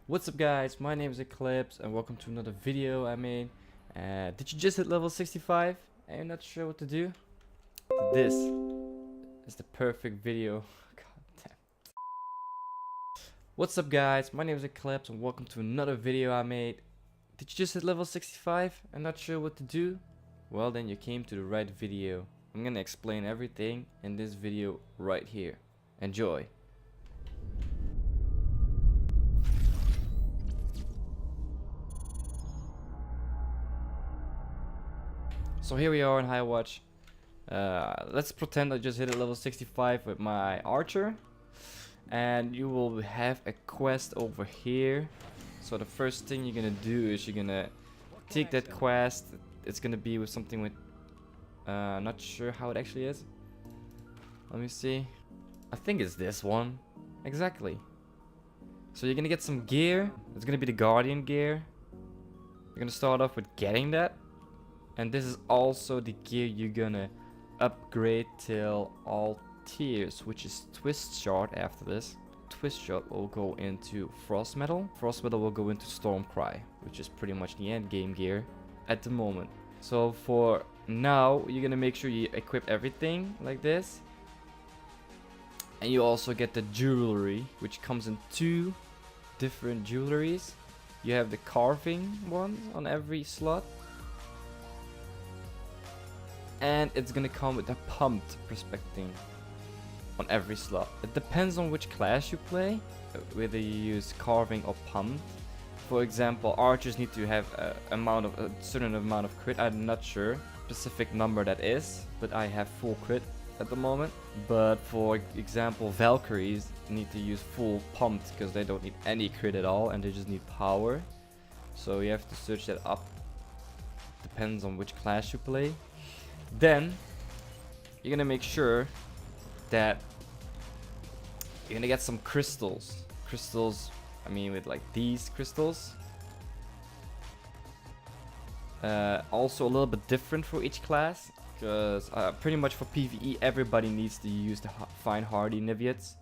What's up guys, my name is EcLiiPse and welcome to another video I made. Did you just hit level 65 and you're not sure what to do? This is the perfect video. God damn. What's up guys, my name is EcLiiPse and welcome to another video I made. Did you just hit level 65 and not sure what to do? Well then you came to the right video. I'm gonna explain everything in this video right here. Enjoy. So here we are in High Watch. Let's pretend I just hit a level 65 with my archer. And you will have a quest over here. So the first thing you're gonna do is you're gonna take that quest. It's gonna be with something with... not sure how it actually is. Let me see. I think it's this one. Exactly. So you're gonna get some gear. It's gonna be the Guardian gear. You're gonna start off with getting that. And this is also the gear you're gonna upgrade till all tiers, which is Twist Shard after this. Twist Shard will go into Frost Metal. Frost Metal will go into Storm Cry, which is pretty much the end game gear at the moment. So for now, you're gonna make sure you equip everything like this. And you also get the jewelry, which comes in two different jewelries. You have the carving ones on every slot. And it's gonna come with a pumped prospecting on every slot. It depends on which class you play, whether you use carving or pumped. For example, archers need to have a certain amount of crit. I'm not sure specific number that is, but I have full crit at the moment. But for example, Valkyries need to use full pumped because they don't need any crit at all and they just need power. So you have to search that up. Depends on which class you play. Then you're gonna make sure that you're gonna get some crystals. I mean with like these crystals. Also a little bit different for each class, because pretty much for PvE everybody needs to use the fine hardy Niviads.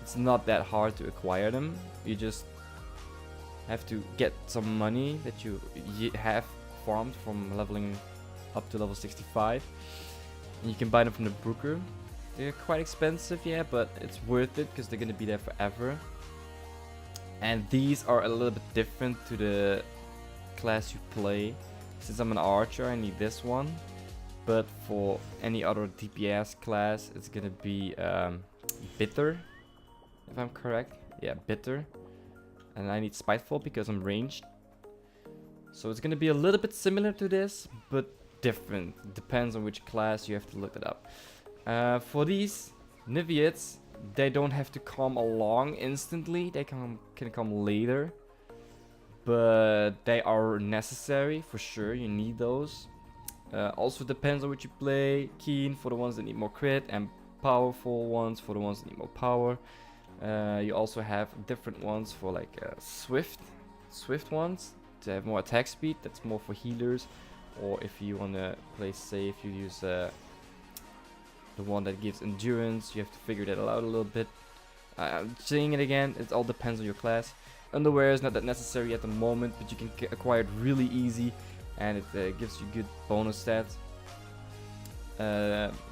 It's not that hard to acquire them. You just have to get some money that you have farmed from leveling up to level 65, and you can buy them from the broker. They're quite expensive, yeah, but it's worth it because they're gonna be there forever. And these are a little bit different to the class you play. Since I'm an archer, I need this one, but for any other DPS class it's gonna be bitter, if I'm correct. Yeah, bitter. And I need spiteful because I'm ranged, so it's gonna be a little bit similar to this, but different. Depends on which class, you have to look it up. For these Niviads, they don't have to come along instantly. They can come later, but they are necessary for sure. You need those. Also depends on what you play. Keen for the ones that need more crit, and powerful ones for the ones that need more power. You also have different ones for like swift ones to have more attack speed. That's more for healers. Or if you want to play safe, you use the one that gives endurance. You have to figure that out a little bit. I'm saying it again, it all depends on your class. Underwear is not that necessary at the moment, but you can acquire it really easy, and it gives you good bonus stats.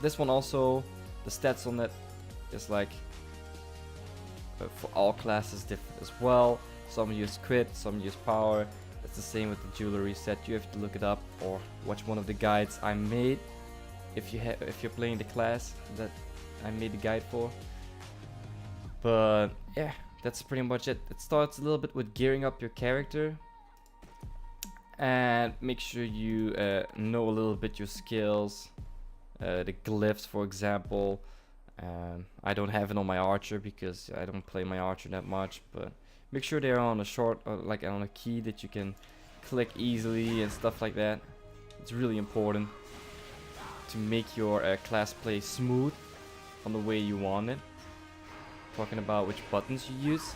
This one also, the stats on it is like for all classes different as well. Some use crit, some use power. It's the same with the jewelry set. You have to look it up or watch one of the guides I made if you're playing the class that I made the guide for. But yeah, that's pretty much it. It starts a little bit with gearing up your character, and make sure you know a little bit your skills, the glyphs for example. I don't have it on my archer because I don't play my archer that much, but make sure they're on a short, like on a key that you can click easily and stuff like that. It's really important to make your class play smooth on the way you want it. Talking about which buttons you use.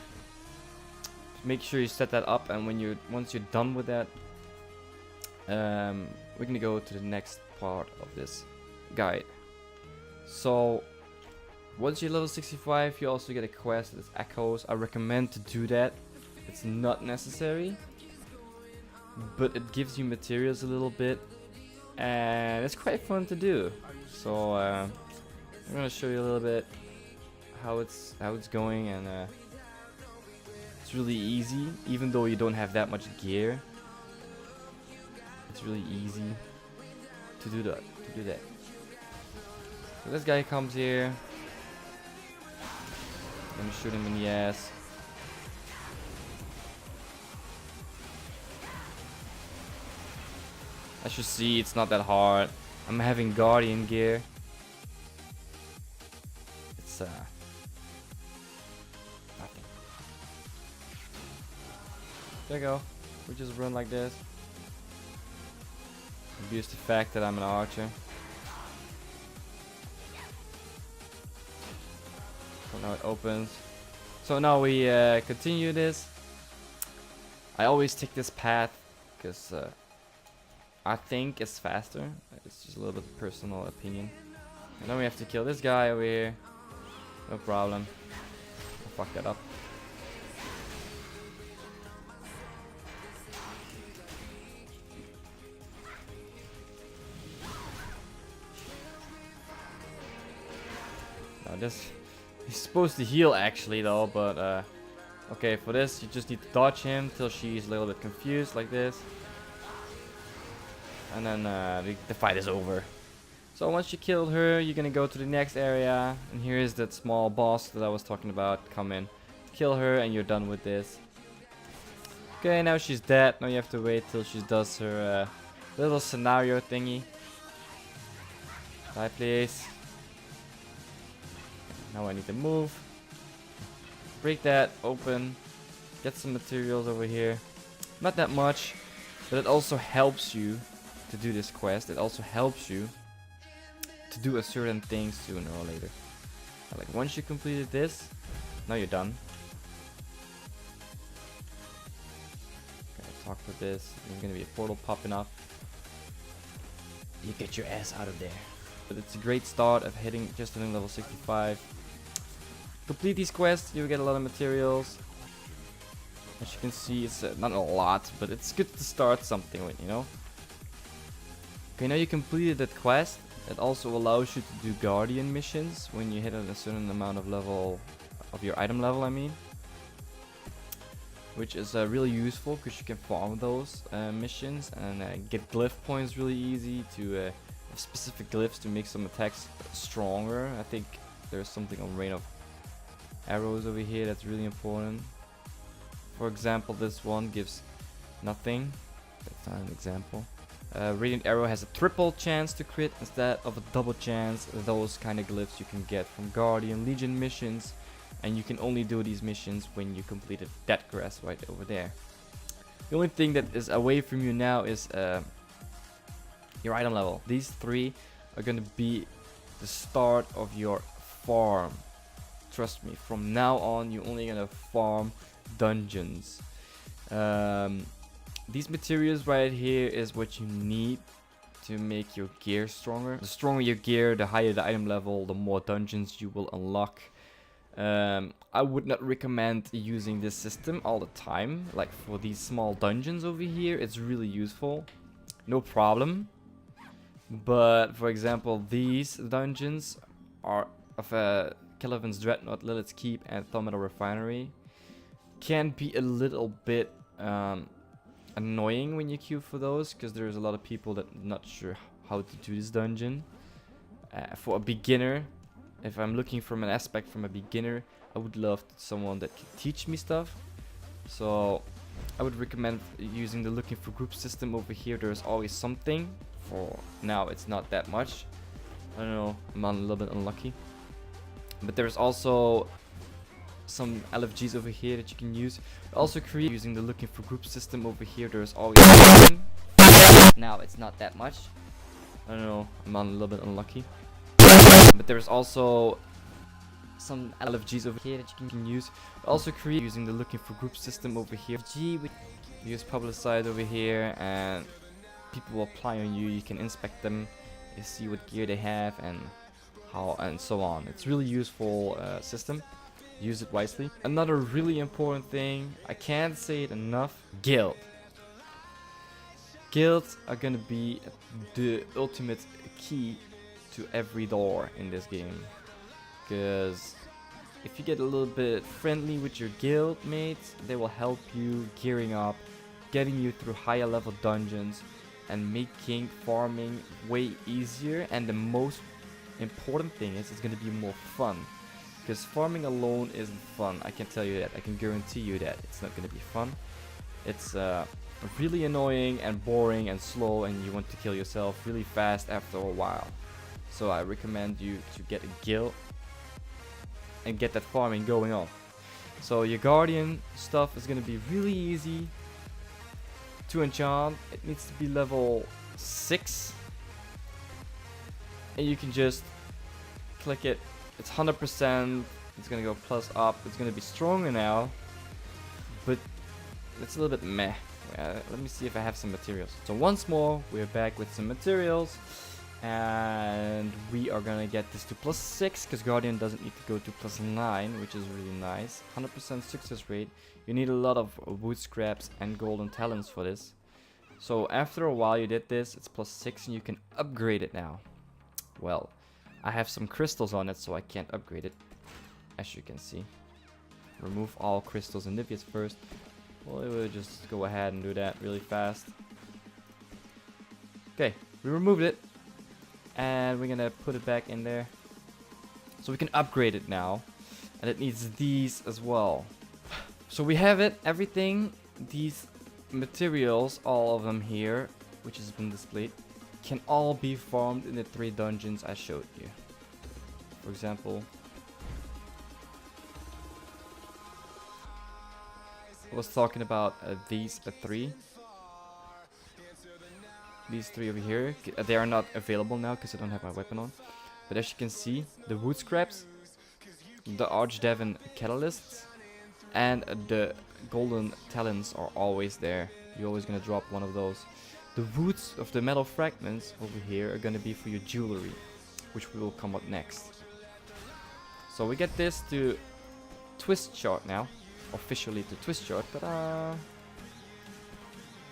Make sure you set that up, and once you're done with that, we're gonna go to the next part of this guide. So once you're level 65, you also get a quest that's Echoes. I recommend to do that It's not necessary, but it gives you materials a little bit, and it's quite fun to do. So I'm gonna show you a little bit how it's going, and it's really easy, even though you don't have that much gear. It's really easy to do that. So this guy comes here. Let me shoot him in the ass. As you see, it's not that hard. I'm having Guardian gear. It's nothing. There you go. We just run like this. Abuse the fact that I'm an archer. So now it opens. So now we continue this. I always take this path because I think it's faster. It's just a little bit of personal opinion. And then we have to kill this guy over here. No problem. I'll fuck that up. Now this, he's supposed to heal actually though, but okay, for this you just need to dodge him till she's a little bit confused like this. And then the fight is over. So once you killed her, you're gonna go to the next area, and here is that small boss that I was talking about. Come in, kill her, and you're done with this. Okay, now she's dead. Now you have to wait till she does her little scenario thingy. Die, please. Now I need to move. Break that open. Get some materials over here. Not that much, but it also helps you to do this quest. It also helps you to do a certain thing sooner or later. Like once you completed this, now you're done. Okay, talk with this. There's gonna be a portal popping up. You get your ass out of there. But it's a great start of hitting level 65. Complete these quests, you will get a lot of materials. As you can see, it's not a lot, but it's good to start something with, you know. Okay, now you completed that quest. It also allows you to do Guardian missions when you hit a certain amount of level, of your item level, I mean. Which is really useful because you can farm those missions and get glyph points really easy to have specific glyphs to make some attacks stronger. I think there's something on Rain of Arrows over here that's really important. For example, this one gives nothing. That's not an example. Radiant Arrow has a triple chance to crit instead of a double chance. Those kind of glyphs you can get from Guardian Legion missions, and you can only do these missions when you completed that grass right over there. The only thing that is away from you now is your item level. These three are gonna be the start of your farm. Trust me, from now on you're only gonna farm dungeons. These materials right here is what you need to make your gear stronger. The stronger your gear, the higher the item level, the more dungeons you will unlock. I would not recommend using this system all the time. Like for these small dungeons over here, it's really useful. No problem. But for example, these dungeons are of Caliban's Dreadnought, Lilith's Keep, and Thaumaturge Refinery. Can be a little bit annoying when you queue for those, because there's a lot of people that are not sure how to do this dungeon. For a beginner, if I'm looking from an aspect from a beginner, I would love someone that can teach me stuff. So I would recommend using the looking for group system over here. There's always something. For now it's not that much. I don't know, I'm a little bit unlucky. But there's also some LFGs over here that you can use. Also create using the looking for group system over here. There's always something. Now it's not that much. I don't know, I'm a little bit unlucky. But there's also some LFGs over here that you can use. Also create using the looking for group system over here. G, use publicize over here, and people will apply on you. You can inspect them, you see what gear they have and how and so on. It's really useful system. use it wisely. Another really important thing, I can't say it enough, guild. Guilds are gonna be the ultimate key to every door in this game. Because if you get a little bit friendly with your guild mates, they will help you gearing up, getting you through higher level dungeons, and making farming way easier. And the most important thing is it's gonna be more fun. Because farming alone isn't fun, I can tell you that. I can guarantee you that it's not gonna be fun. It's really annoying and boring and slow, and you want to kill yourself really fast after a while. So I recommend you to get a guild and get that farming going on. So your guardian stuff is gonna be really easy to enchant. It needs to be level 6, and you can just click it. It's 100%. It's gonna go plus up. It's gonna be stronger now, but it's a little bit meh. Let me see if I have some materials. So once more, we're back with some materials, and we are gonna get this to plus 6 because Guardian doesn't need to go to plus 9, which is really nice. 100% success rate. You need a lot of wood scraps and golden talents for this. So after a while you did this, it's plus 6 and you can upgrade it now. Well, I have some crystals on it, so I can't upgrade it, as you can see. Remove all crystals and niveaus first. Well, we'll just go ahead and do that really fast. Okay, we removed it, and we're gonna put it back in there, so we can upgrade it now. And it needs these as well. So we have it, everything. These materials, all of them here, which has been displayed, can all be farmed in the 3 dungeons I showed you. For example, I was talking about these 3. These 3 over here, they are not available now because I don't have my weapon on. But as you can see, the wood scraps, the Archdevon catalysts, and the golden talents are always there. You're always gonna drop one of those. The woods of the metal fragments over here are gonna be for your jewelry, which will come up next. So we get this to twist shard now. Officially to twist shard, ta-da!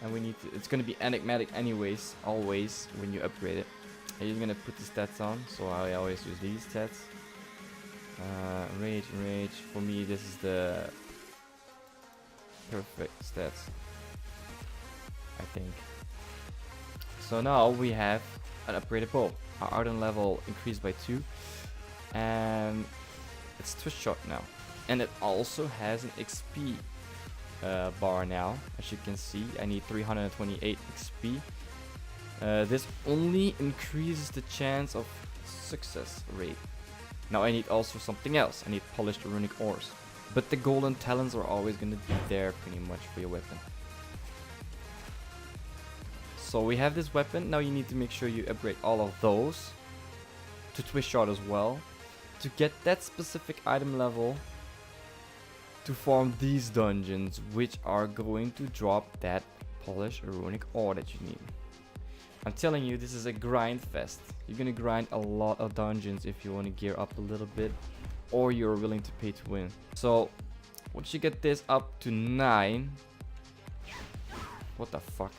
And we need to, it's gonna be enigmatic anyways, always when you upgrade it. And you're gonna put the stats on, so I always use these stats. Rage. For me, this is the perfect stats, I think. So now we have an upgraded bow. Our Ardent level increased by 2, and it's twist shot now. And it also has an XP bar now. As you can see, I need 328 XP. This only increases the chance of success rate. Now I need also something else. I need polished runic ores. But the golden talents are always going to be there pretty much for your weapon. So we have this weapon. Now you need to make sure you upgrade all of those to twist shard as well, to get that specific item level to farm these dungeons, which are going to drop that polished runic ore that you need. I'm telling you, this is a grind fest. You're gonna grind a lot of dungeons if you want to gear up a little bit, or you're willing to pay to win. So once you get this up to 9, what the fuck?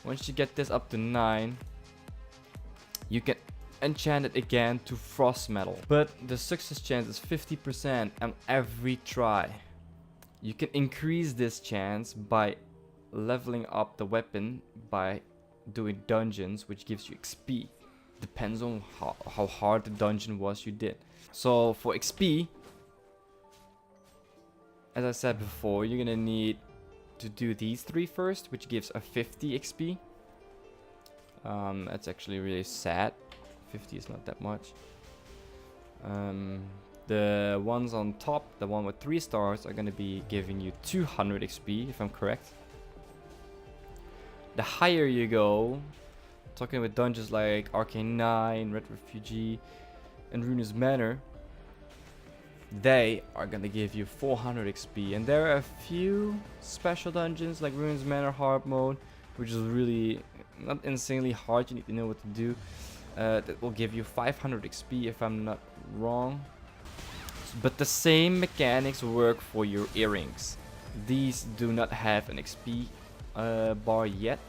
Once you get this up to 9, you can enchant it again to frost metal, but the success chance is 50% on every try. You can increase this chance by leveling up the weapon by doing dungeons, which gives you XP. Depends on how hard the dungeon was you did. So for XP, as I said before, you're gonna need to do these 3 first, which gives a 50 XP. That's actually really sad. 50 is not that much. The ones on top, the one with 3 stars, are gonna be giving you 200 XP, if I'm correct. The higher you go, talking with dungeons like Arcane 9, Red Refugee, and Runa's Manor, they are gonna give you 400 XP. And there are a few special dungeons like Runa's Manor hard mode, which is really not insanely hard. You need to know what to do. That will give you 500 XP if I'm not wrong. But the same mechanics work for your earrings. These do not have an XP bar yet,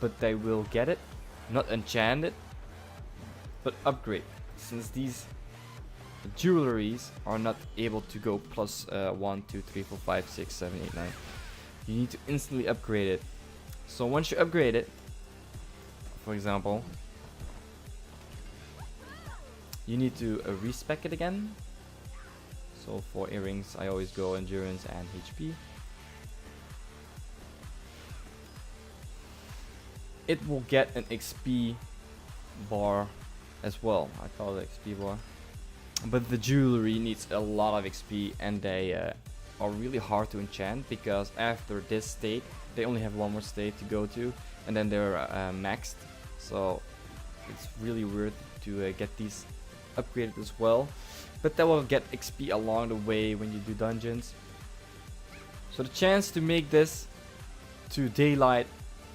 but they will get it. Not enchanted, but upgrade. Since these jewelries are not able to go plus 1, 2, 3, 4, 5, 6, 7, 8, 9. You need to instantly upgrade it. So once you upgrade it, for example, you need to respec it again. So for earrings, I always go endurance and HP. It will get an XP bar as well. I call it XP bar. But the jewelry needs a lot of XP, and they are really hard to enchant, because after this state, they only have one more state to go to, and then they're maxed. So it's really weird to get these upgraded as well. But they will get XP along the way when you do dungeons. So the chance to make this to daylight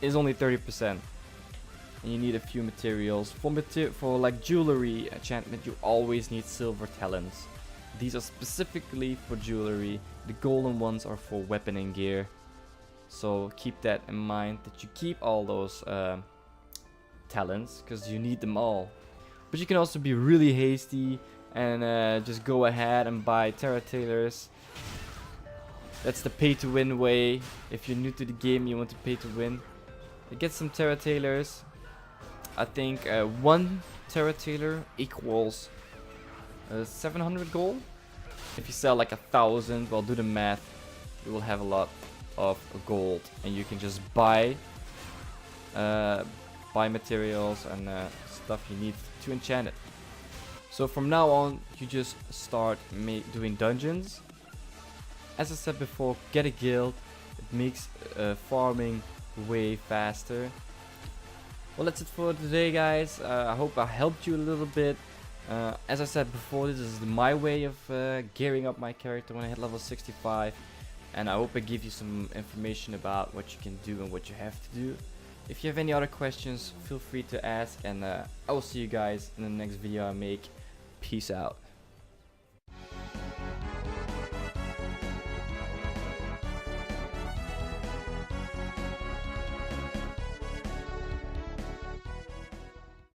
is only 30%. And you need a few materials. For like jewelry enchantment, you always need silver talents. These are specifically for jewelry. The golden ones are for weapon and gear. So keep that in mind, that you keep all those talents, because you need them all. But you can also be really hasty and just go ahead and buy Tera Tailors. That's the pay to win way. If you're new to the game, you want to pay to win, you get some Tera Tailors. I think one Tera Tailor equals 700 gold. If you sell like 1,000, well, do the math, you will have a lot of gold, and you can just buy materials and stuff you need to enchant it. So from now on, you just start doing dungeons. As I said before, get a guild. It makes farming way faster. Well, that's it for today, guys. I hope I helped you a little bit. As I said before, this is my way of gearing up my character when I hit level 65. And I hope I give you some information about what you can do and what you have to do. If you have any other questions, feel free to ask, and I will see you guys in the next video I make. Peace out.